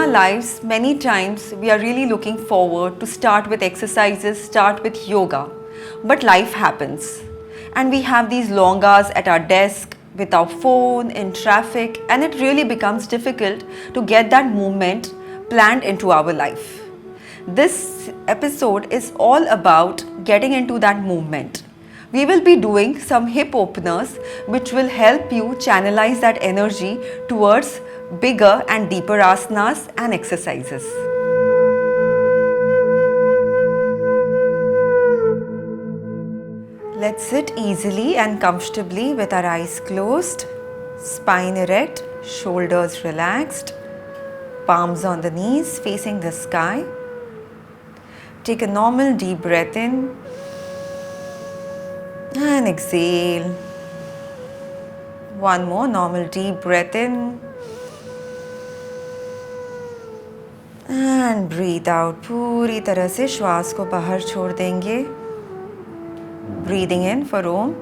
lives, many times we are really looking forward to start with exercises, start with yoga. But life happens. And we have these long hours at our desk, with our phone, in traffic, and it really becomes difficult to get that movement planned into our life. This episode is all about getting into that movement. We will be doing some hip openers which will help you channelize that energy towards bigger and deeper asanas and exercises. Let's sit easily and comfortably with our eyes closed, spine erect, shoulders relaxed, palms on the knees facing the sky. Take a normal deep breath in and exhale. One more normal deep breath in and breathe out. पूरी तरह से श्वास को बाहर छोड़ देंगे. Breathing in for Om.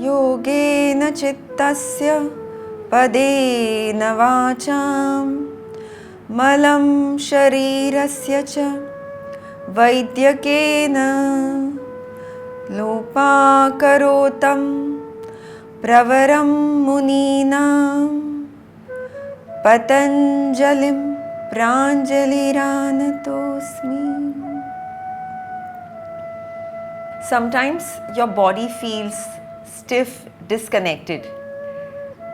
योगेन चित्तस्य पदेन वाचां मलं शरीरस्य च वैद्यकेन लोपाकरोतं प्रवरं मुनीनां पतञ्जलिं प्राञ्जलिरानतोऽस्मि. Sometimes your body feels stiff, disconnected,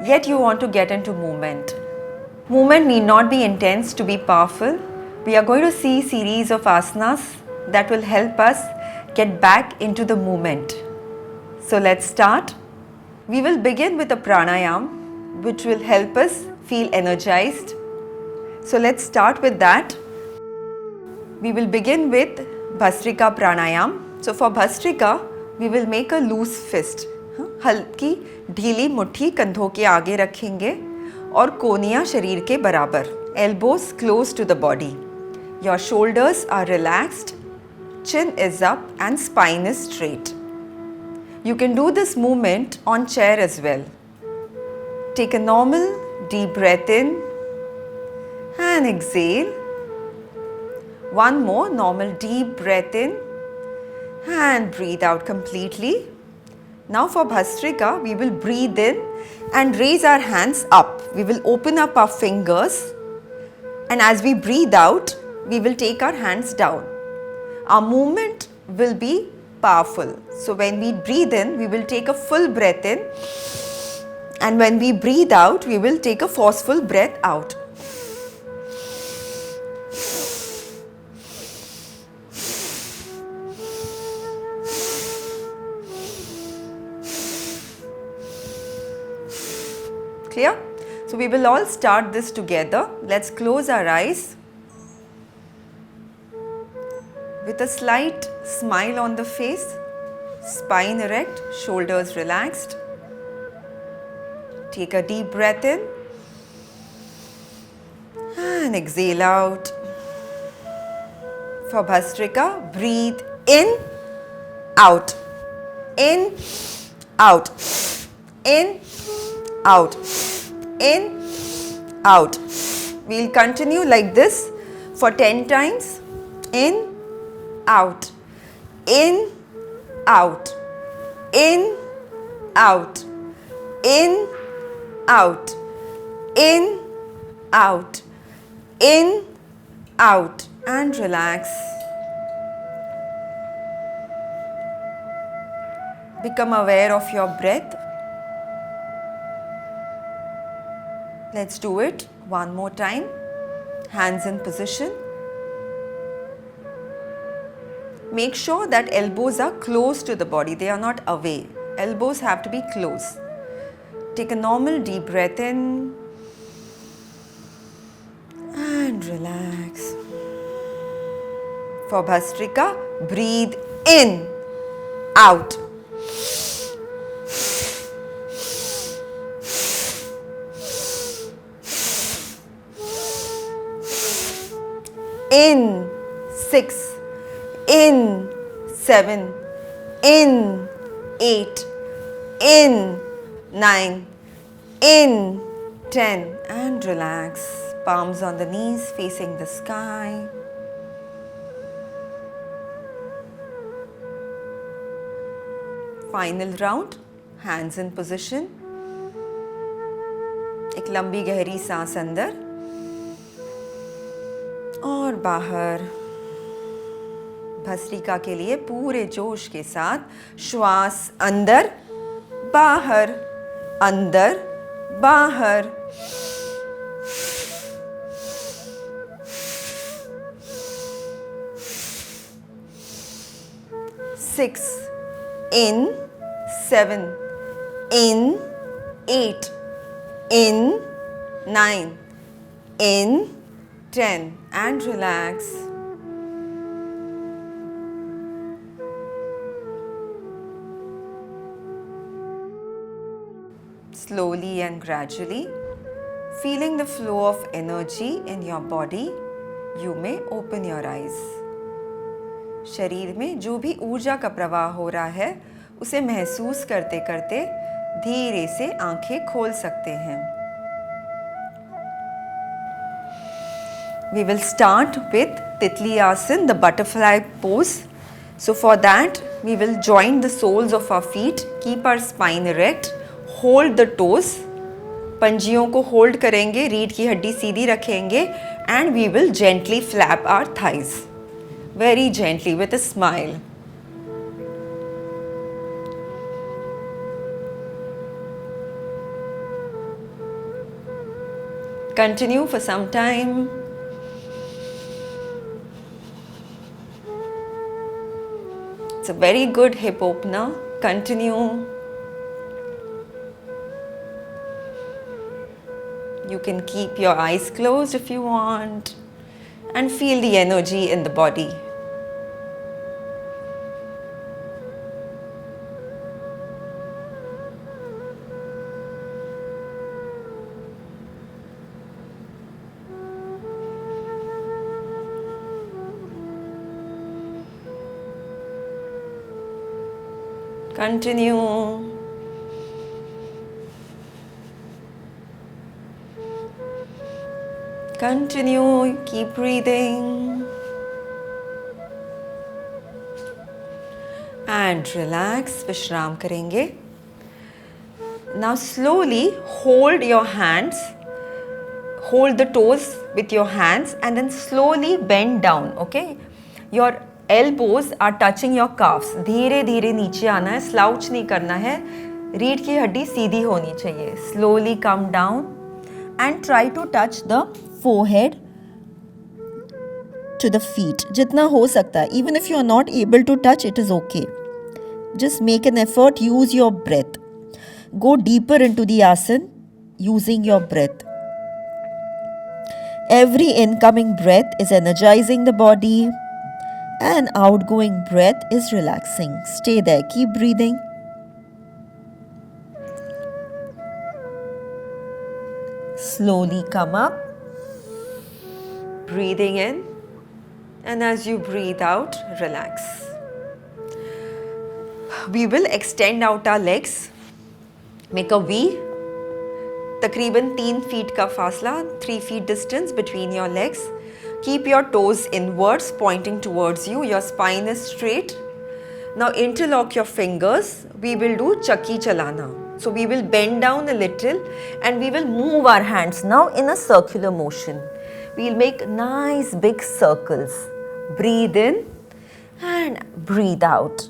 yet you want to get into movement. Movement need not be intense to be powerful. We are going to see series of asanas that will help us get back into the movement. So let's start. We will begin with a pranayam which will help us feel energized. So let's start with that. We will begin with Bhastrika pranayam. So for Bhastrika, we will make a loose fist. हल्की ढीली मुट्ठी कंधों के आगे रखेंगे और कोनियाँ शरीर के बराबर. Elbows close to the body. Your shoulders are relaxed, chin is up and spine is straight. You can do this movement on chair as well. Take a normal deep breath in and exhale. One more normal deep breath in and breathe out completely. Now for Bhastrika, we will breathe in and raise our hands up. We will open up our fingers, and as we breathe out, we will take our hands down. Our movement will be powerful. So when we breathe in, we will take a full breath in, and when we breathe out, we will take a forceful breath out. Clear? So we will all start this together. Let's close our eyes. With a slight smile on the face, spine erect, shoulders relaxed. Take a deep breath in and exhale out. For Bhastrika, breathe in, out, in, out, in, out, in, out. We'll continue like this for 10 times. In, out, in, out, in, out, in, out, in, out, in, out, and relax. Become aware of your breath. Let's do it one more time. Hands in position. Make sure that elbows are close to the body, they are not away. Elbows have to be close. Take a normal deep breath in and relax. For Bhastrika, breathe in, out. In 6, in 7, in 8, in 9, in 10, and relax. Palms on the knees facing the sky. Final round, hands in position. एक लंबी गहरी सांस अंदर और बाहर. भस्त्रिका के लिए पूरे जोश के साथ श्वास अंदर बाहर, अंदर बाहर. 6, in 7, in 8, in 9, in 10, and relax. Slowly and gradually, feeling the flow of energy in your body, you may open your eyes. शरीर में जो भी ऊर्जा का प्रवाह हो रहा है उसे महसूस करते करते धीरे से आंखें खोल सकते हैं. We will start with Titli Asana, the butterfly pose. So for that, we will join the soles of our feet, keep our spine erect, hold the toes. पंजियों को होल्ड करेंगे, रीढ़ की हड्डी सीधी रखेंगे, and we will gently flap our thighs. Very gently with a smile. Continue for some time. It's a very good hip opener. Continue. You can keep your eyes closed if you want and feel the energy in the body. Continue. Continue, keep breathing. And relax, विश्राम करेंगे. Now slowly hold your hands, hold the toes with your hands and then slowly bend down, okay? Your elbows are touching your calves. धीरे धीरे नीचे आना है, slouch नहीं करना है, रीढ़ की हड्डी सीधी होनी चाहिए. Slowly come down and try to touch the forehead to the feet. जितना हो सकता है. Even if you are not able to touch, it is okay. Just make an effort, use your breath. Go deeper into the asana using your breath. Every incoming breath is energizing the body and outgoing breath is relaxing. Stay there, keep breathing. Slowly come up, breathing in, and as you breathe out, relax. We will extend out our legs, make a V. तकरीबन 3 feet का फासला, 3 feet distance between your legs. Keep your toes inwards, pointing towards you. Your spine is straight. Now interlock your fingers. We will do chakki chalana. So we will bend down a little and we will move our hands now in a circular motion. We'll make nice big circles. Breathe in and breathe out.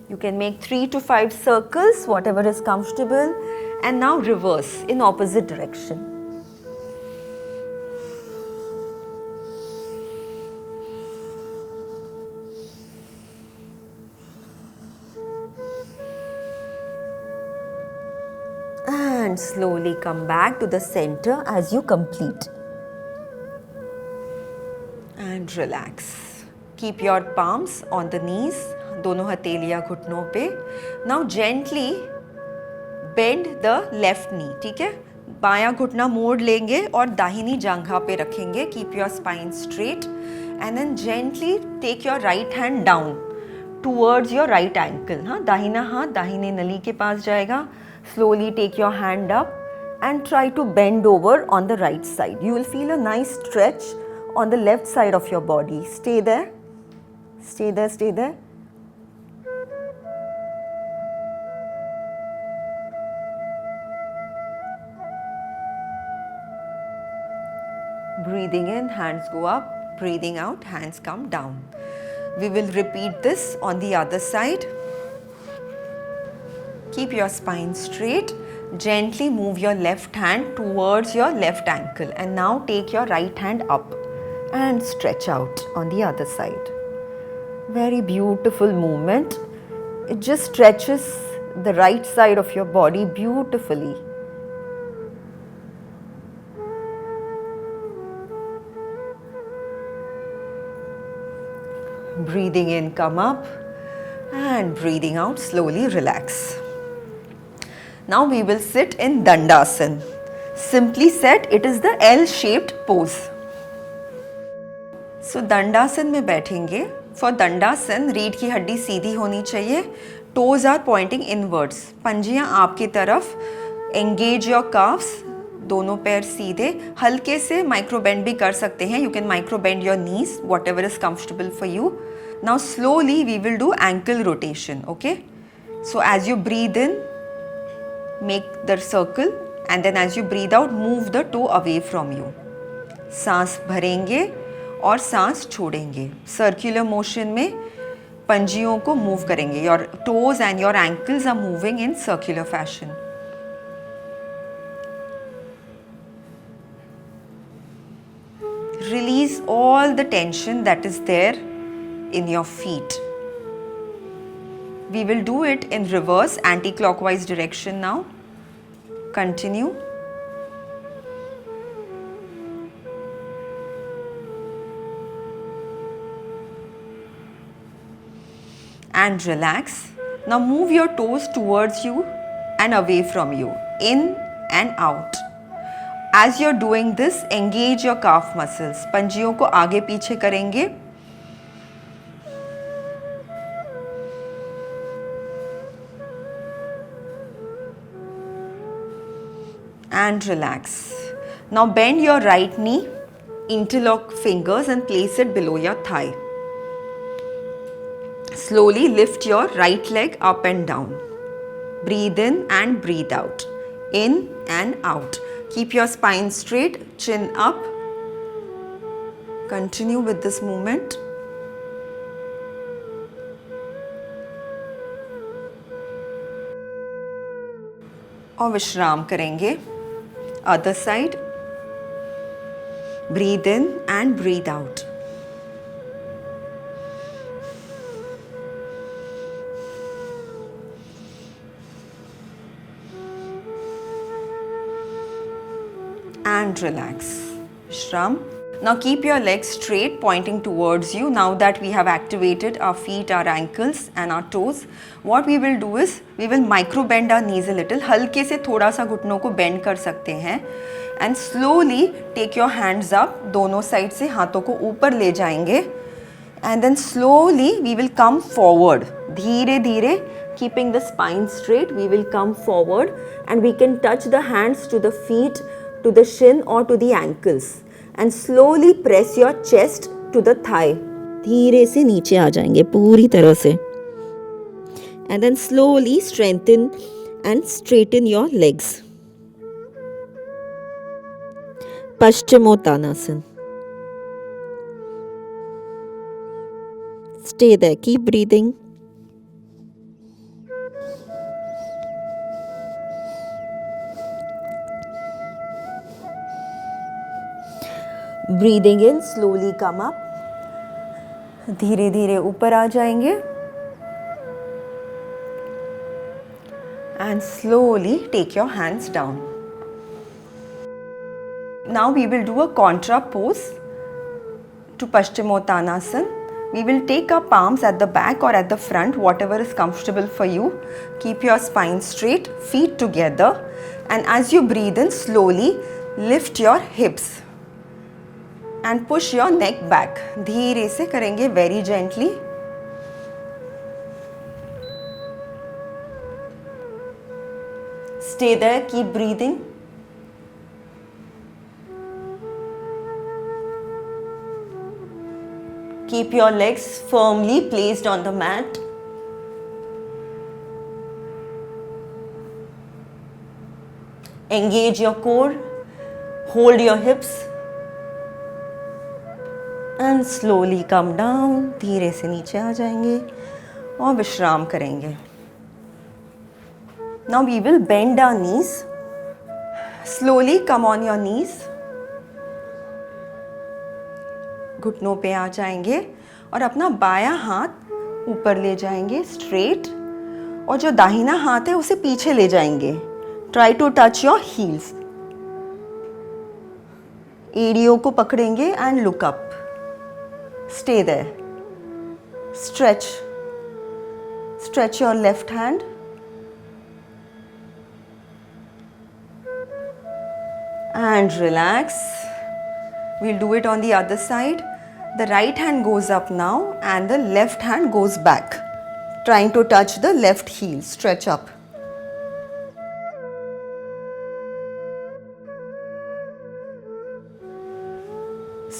You can make 3 to 5 circles, whatever is comfortable. And now reverse in opposite direction. and slowly come back to the center as you complete. And relax. Keep your palms on the knees, दोनों हथेलियाँ घुटनों पे. Now gently bend the left knee, ठीक है? बायां घुटना मोड़ लेंगे और दाहिनी जांघा पे रखेंगे. Keep your spine straight and then gently take your right hand down towards your right ankle. हाँ, दाहिना हाथ दाहिने नली के पास जाएगा. Slowly take your hand up and try to bend over on the right side. You will feel a nice stretch on the left side of your body. Stay there, stay there, stay there. Breathing in, hands go up. Breathing out, hands come down. We will repeat this on the other side. Keep your spine straight. Gently move your left hand towards your left ankle and now take your right hand up and stretch out on the other side. Very beautiful movement. It just stretches the right side of your body beautifully. Breathing in, come up, and breathing out, slowly relax. Now we will sit in Dandasana. Simply said, it is the L-shaped pose. So Dandasana में बैठेंगे. For Dandasana, रीढ़ की हड्डी सीधी होनी चाहिए. Toes are pointing inwards. पंजियां आपकी तरफ. Engage your calves. दोनों पैर सीधे. हल्के से माइक्रो बेंड भी कर सकते हैं. You can micro bend your knees, whatever is comfortable for you. Now slowly we will do ankle rotation. Okay. So as you breathe in, make the circle and then as you breathe out, move the toe away from you. सांस भरेंगे और सांस छोड़ेंगे. Circular motion में पंजियों को move करेंगे. Your toes and your ankles are moving in circular fashion. Release all the tension that is there in your feet. We will do it in reverse, anti-clockwise direction now. Continue. And relax. Now move your toes towards you and away from you, in and out. As you're doing this, engage your calf muscles. पंजियों को आगे पीछे करेंगे. And relax. Now bend your right knee, interlock fingers and place it below your thigh. Slowly lift your right leg up and down. Breathe in and breathe out. In and out. Keep your spine straight, chin up. Continue with this movement. और विश्राम करेंगे. Other side. Breathe in and breathe out. And relax. Shram. Now keep your legs straight, pointing towards you. Now that we have activated our feet, our ankles and our toes, what we will do is we will micro bend our knees a little. हल्के से थोड़ा सा घुटनों को bend कर सकते हैं. And slowly take your hands up. दोनों साइड से हाथों को ऊपर ले जाएंगे. And then slowly we will come forward. धीरे धीरे, keeping the spine straight, we will come forward and we can touch the hands to the feet, to the shin or to the ankles. And slowly press your chest to the thigh. धीरे से नीचे आ जाएंगे पूरी तरह से. And then slowly strengthen and straighten your legs. Paschimottanasana. Stay there. Keep breathing. Breathing in, slowly come up. धीरे धीरे ऊपर आ जाएंगे. and slowly take your hands down. Now we will do a contra pose to Paschimottanasana. We will take our palms at the back or at the front, whatever is comfortable for you. Keep your spine straight, feet together, and as you breathe in, slowly lift your hips and push your neck back. धीरे से करेंगे, very gently. Stay there, keep breathing. Keep your legs firmly placed on the mat. Engage your core, hold your hips and slowly come down. धीरे से नीचे आ जाएंगे और विश्राम करेंगे. Now we will bend our knees. Slowly come on your knees. घुटनों पे आ जाएंगे और अपना बायां हाथ ऊपर ले जाएंगे स्ट्रेट, और जो दाहिना हाथ है उसे पीछे ले जाएंगे. Try to touch your heels. एड़ियों को पकड़ेंगे and look up. Stay there. Stretch your left hand. And relax. We'll do it on the other side. The right hand goes up now and the left hand goes back, trying to touch the left heel. Stretch up.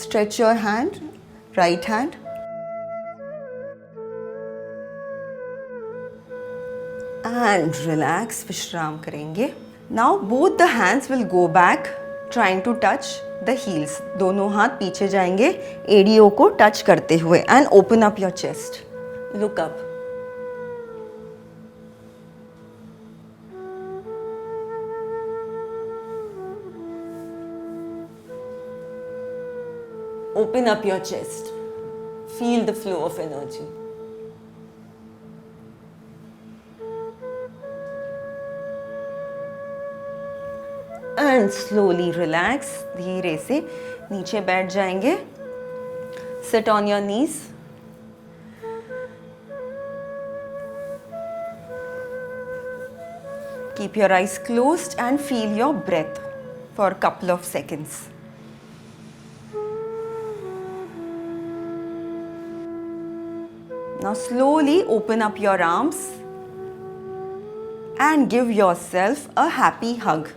Stretch your hand, right hand. And relax. Vishram करेंगे. Now both the hands will go back, trying to touch the heels. दोनों हाथ पीछे जाएंगे एड़ियों को touch करते हुए. And open up your chest. Look up. Open up your chest. Feel the flow of energy. And slowly relax. धीरे से नीचे बैठ जाएंगे. Sit on your knees. Keep your eyes closed and feel your breath for a couple of seconds. Now slowly open up your arms and give yourself a happy hug.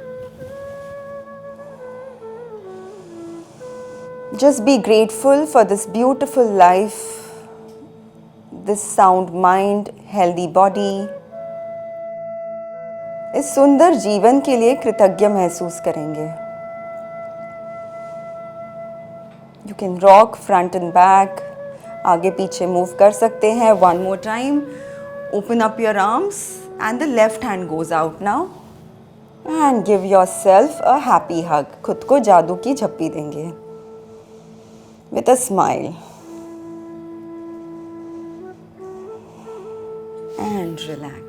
Just be grateful for this beautiful life, this sound mind, healthy body. इस सुंदर जीवन के लिए कृतज्ञ महसूस करेंगे. You can rock front and back. आगे पीछे मूव कर सकते हैं. One more time. Open up your arms and the left hand goes out now. And give yourself a happy hug. खुद को जादू की झप्पी देंगे. With a smile. And relax.